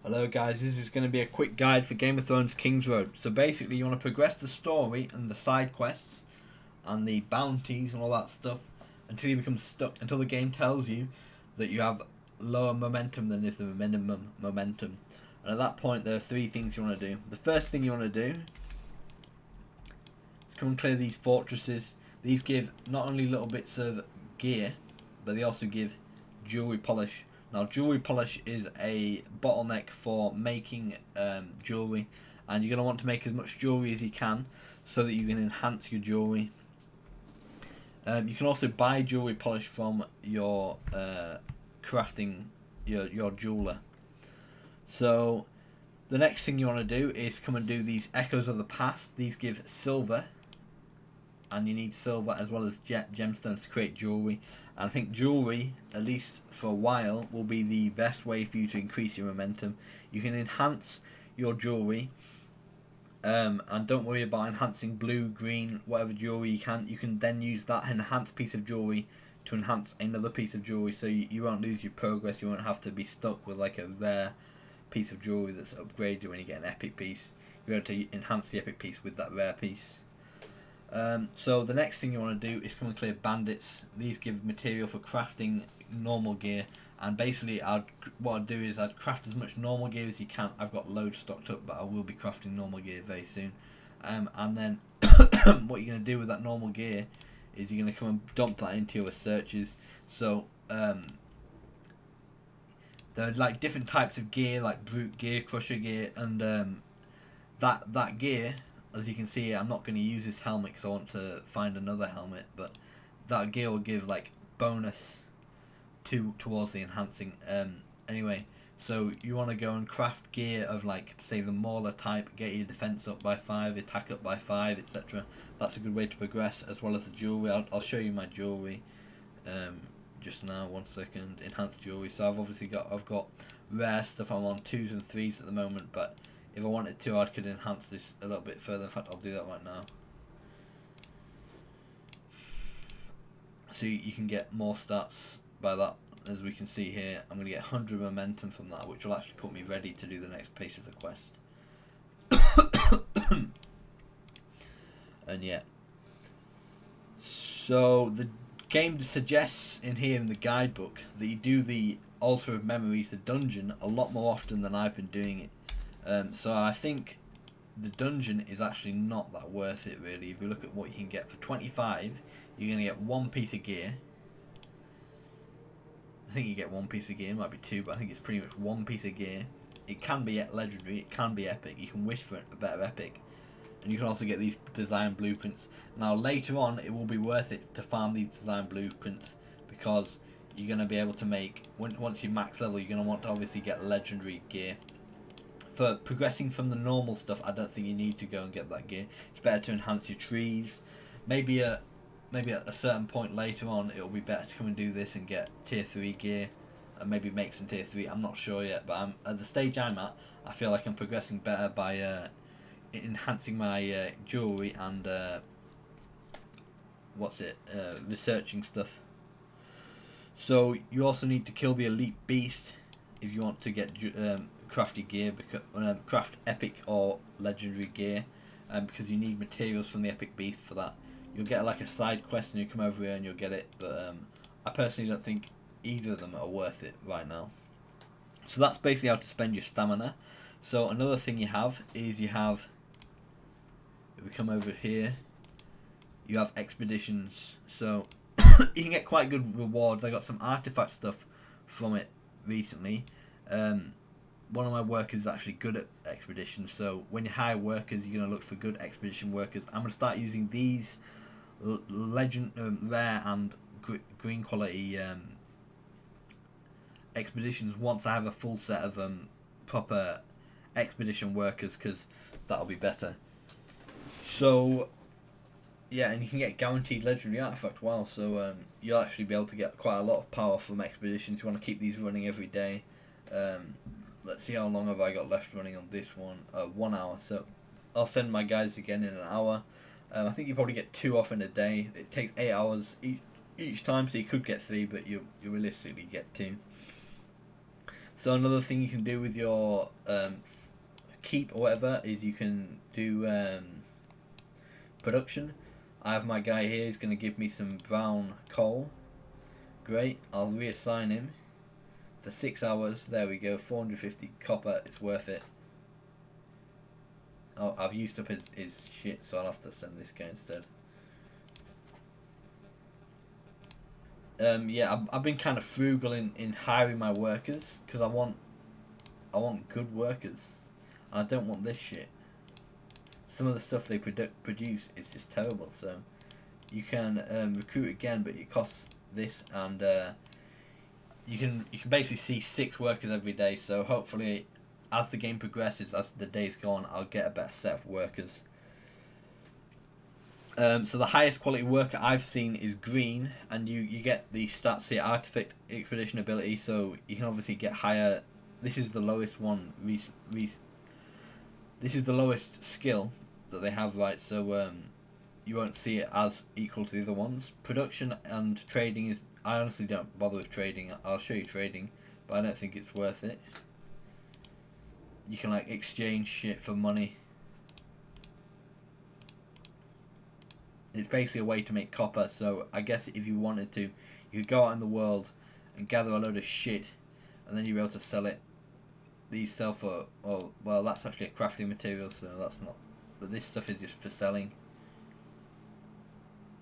Hello guys, this is going to be a quick guide for Game of Thrones Kingsroad. So basically you want to progress the story and the side quests and the bounties and all that stuff until you become stuck, until the game tells you that you have lower momentum than is the minimum momentum. And at that point there are three things you want to do. The first thing you want to do is come and clear these fortresses. These give not only little bits of gear, but they also give jewelry polish. Now, jewelry polish is a bottleneck for making jewelry, and you're going to want to make as much jewelry as you can so that you can enhance your jewelry. You can also buy jewelry polish from your crafting, your jeweler. So, the next thing you want to do is come and do these Echoes of the Past. These give silver, and you need silver as well as gemstones to create jewelry. And I think jewelry, at least for a while, will be the best way for you to increase your momentum. You can enhance your jewelry, and don't worry about enhancing blue, green, whatever jewelry you can. You can then use that enhanced piece of jewelry to enhance another piece of jewelry, so you won't lose your progress. You won't have to be stuck with like a rare piece of jewelry that's upgraded when you get an epic piece. You're able to enhance the epic piece with that rare piece. So the next thing you want to do is come and clear bandits. These give material for crafting normal gear, and basically what I'd do is I'd craft as much normal gear as you can. I've got loads stocked up, but I will be crafting normal gear very soon. And then what you're going to do with that normal gear is you're going to come and dump that into your researches. So there are like different types of gear, like brute gear, crusher gear, and that gear. As you can see, I'm not going to use this helmet because I want to find another helmet, but that gear will give like bonus towards the enhancing. Anyway, so you want to go and craft gear of like, say, the Mauler type, get your defense up by 5, attack up by 5, etc. That's a good way to progress, as well as the jewelry. I'll show you my jewelry just now. 1 second. Enhanced jewelry. So I've got rare stuff. I'm on 2s and 3s at the moment, but if I wanted to, I could enhance this a little bit further. In fact, I'll do that right now. So you can get more stats by that. As we can see here, I'm going to get 100 momentum from that, which will actually put me ready to do the next piece of the quest. And yeah. So the game suggests in here in the guidebook that you do the Altar of Memories, the dungeon, a lot more often than I've been doing it. So I think the dungeon is actually not that worth it really. If you look at what you can get for 25, you're going to get 1 piece of gear. I think you get 1 piece of gear, it might be 2, but I think it's pretty much 1 piece of gear. It can be legendary, it can be epic, you can wish for a better epic. And you can also get these design blueprints. Now later on it will be worth it to farm these design blueprints, because you're going to be able to make, once you max level, you're going to want to obviously get legendary gear. For progressing from the normal stuff, I don't think you need to go and get that gear. It's better to enhance your trees. Maybe at a certain point later on, it'll be better to come and do this and get tier 3 gear, and maybe make some tier 3. I'm not sure yet, but at the stage I'm at, I feel like I'm progressing better by enhancing my jewelry and researching stuff. So you also need to kill the elite beast if you want to get crafty gear, craft epic or legendary gear, because you need materials from the epic beast for that. You'll get like a side quest and you come over here and you'll get it, but I personally don't think either of them are worth it right now. So that's basically how to spend your stamina. So another thing you have is if we come over here, you have expeditions. So you can get quite good rewards. I got some artifact stuff from it recently. One of my workers is actually good at expeditions, so when you hire workers, you're going to look for good expedition workers. I'm going to start using these rare and green quality expeditions once I have a full set of proper expedition workers, because that'll be better. So yeah, and you can get guaranteed legendary artifact while, so you'll actually be able to get quite a lot of power from expeditions. You want to keep these running every day. Let's see, how long have I got left running on this one? 1 hour. So I'll send my guys again in an hour. I think you probably get 2 off in a day. It takes 8 hours each time, so you could get 3, but you realistically get 2. So another thing you can do with your keep or whatever is you can do production. I have my guy here who's going to give me some brown coal. Great, I'll reassign him for 6 hours. There we go, 450 copper, it's worth it. Oh, I've used up his shit, so I'll have to send this guy instead. Yeah, I've been kind of frugal in hiring my workers because I want good workers, and I don't want this shit. Some of the stuff they produce is just terrible. So you can recruit again, but it costs this, and you can basically see 6 workers every day. So hopefully, as the game progresses, as the days go on, I'll get a better set of workers. So the highest quality worker I've seen is green, and you get the stats here, artifact expedition ability, so you can obviously get higher. This is the lowest one. This is the lowest skill that they have, right? So you won't see it as equal to the other ones. Production and trading is. I honestly don't bother with trading. I'll show you trading, but I don't think it's worth it. You can like exchange shit for money. It's basically a way to make copper, so I guess if you wanted to, you could go out in the world and gather a load of shit, and then you'd be able to sell it. These sell for, oh, well, that's actually a crafting material, so that's not, but this stuff is just for selling.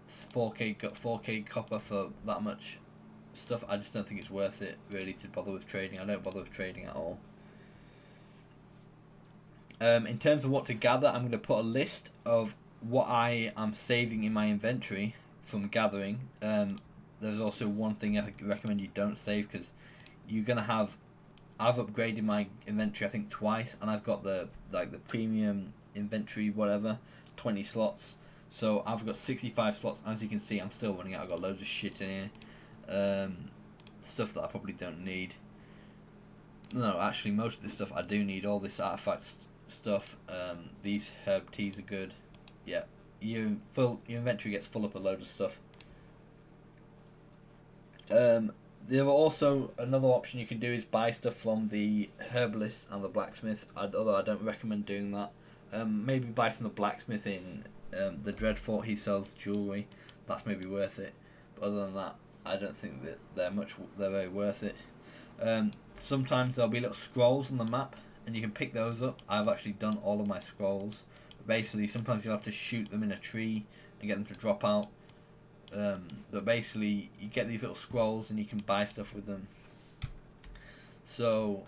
It's 4k copper for that much stuff. I just don't think it's worth it, really, to bother with trading. I don't bother with trading at all. In terms of what to gather, I'm going to put a list of what I am saving in my inventory from gathering. There's also one thing I recommend you don't save, because you're gonna have. I've upgraded my inventory I think twice, and I've got the premium inventory whatever, 20 slots. So I've got 65 slots. As you can see, I'm still running out. I've got loads of shit in here, stuff that I probably don't need. No, actually, most of this stuff I do need. All this artifact stuff. These herb teas are good. Yeah, your inventory gets full up a load of stuff. There are also another option you can do is buy stuff from the herbalist and the blacksmith. Although I don't recommend doing that. Maybe buy from the blacksmith in the Dreadfort. He sells jewelry. That's maybe worth it. But other than that, I don't think that they're very worth it. Sometimes there'll be little scrolls on the map, and you can pick those up. I've actually done all of my scrolls. Basically, sometimes you'll have to shoot them in a tree and get them to drop out. But basically, you get these little scrolls and you can buy stuff with them. So,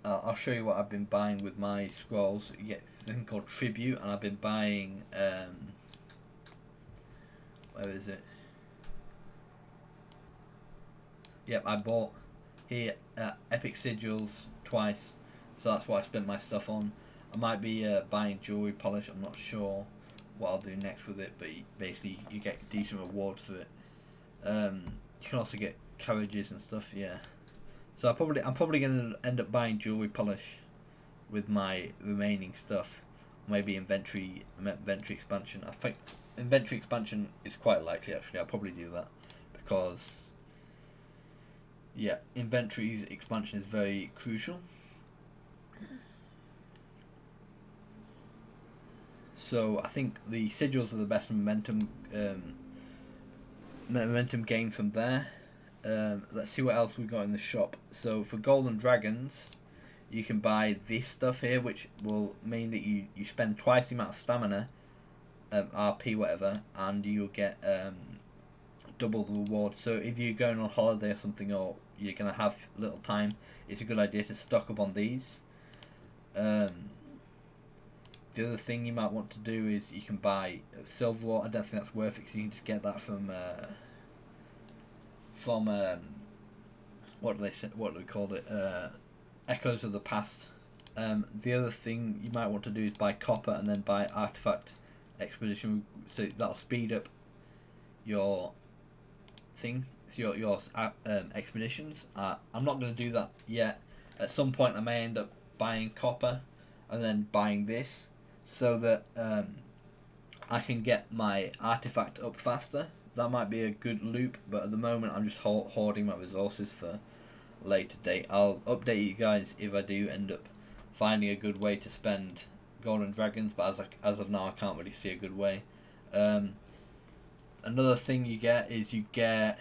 I'll show you what I've been buying with my scrolls. You get this thing called Tribute, and I've been buying. Where is it? Yep, I bought here Epic Sigils twice, so that's what I spent my stuff on. I might be buying jewelry polish. I'm not sure what I'll do next with it, but basically you get decent rewards for it. You can also get carriages and stuff. Yeah, so I'm probably going to end up buying jewelry polish with my remaining stuff. Maybe inventory expansion. I think inventory expansion is quite likely actually. I'll probably do that because yeah, inventory expansion is very crucial. So I think the sigils are the best momentum gain from there. Let's see what else we got in the shop. So for golden dragons, you can buy this stuff here, which will mean that you spend twice the amount of stamina, RP whatever, and you'll get double the reward. So if you're going on holiday or something, or you're gonna have little time, it's a good idea to stock up on these. The other thing you might want to do is you can buy silver ore. I don't think that's worth it because you can just get that from what do we call it? Echoes of the Past. The other thing you might want to do is buy copper and then buy artifact expedition. So that'll speed up your thing. So your expeditions. I'm not going to do that yet. At some point I may end up buying copper and then buying this, so that I can get my artifact up faster. That might be a good loop, but at the moment I'm just hoarding my resources for later date. I'll update you guys if I do end up finding a good way to spend golden dragons, but as of now I can't really see a good way. Another thing you get is you get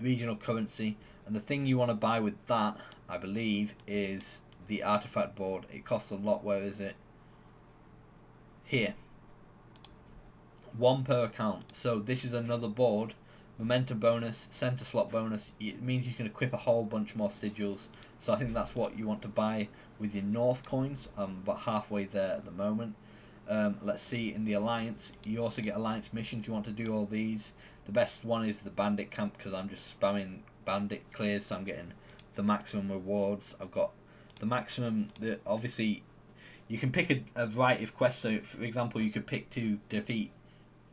regional currency, and the thing you want to buy with that, I believe, is the artifact board. It costs a lot. Where is it? Here. 1 per account. So this is another board. Momentum bonus, center slot bonus. It means you can equip a whole bunch more sigils. So I think that's what you want to buy with your North coins. I'm about halfway there at the moment. Let's see, in the Alliance, you also get Alliance missions. You want to do all these. The best one is the Bandit Camp, because I'm just spamming Bandit clears, so I'm getting the maximum rewards. I've got the maximum. Obviously, you can pick a variety of quests. So, for example, you could pick to defeat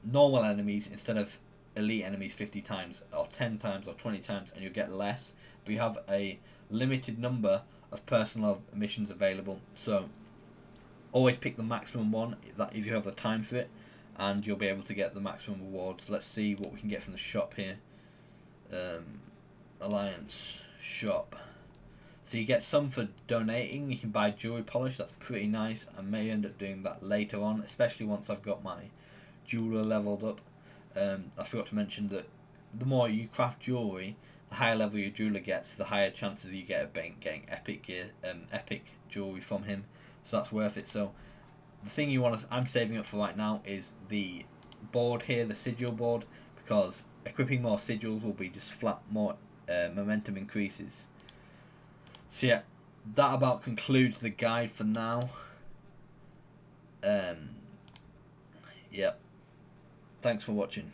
normal enemies instead of elite enemies 50 times, or 10 times, or 20 times, and you'll get less. But you have a limited number of personal missions available. So, always pick the maximum one that if you have the time for it, and you'll be able to get the maximum rewards. Let's see what we can get from the shop here. Alliance shop. So you get some for donating. You can buy jewelry polish. That's pretty nice. I may end up doing that later on, especially once I've got my jeweler leveled up. I forgot to mention that the more you craft jewelry, the higher level your jeweler gets, the higher chances you get of getting epic gear, epic jewelry from him. So that's worth it. So the thing I'm saving up for right now is the board here, the sigil board, because equipping more sigils will be just flat more momentum increases. So yeah, that about concludes the guide for now. Yep. Thanks for watching.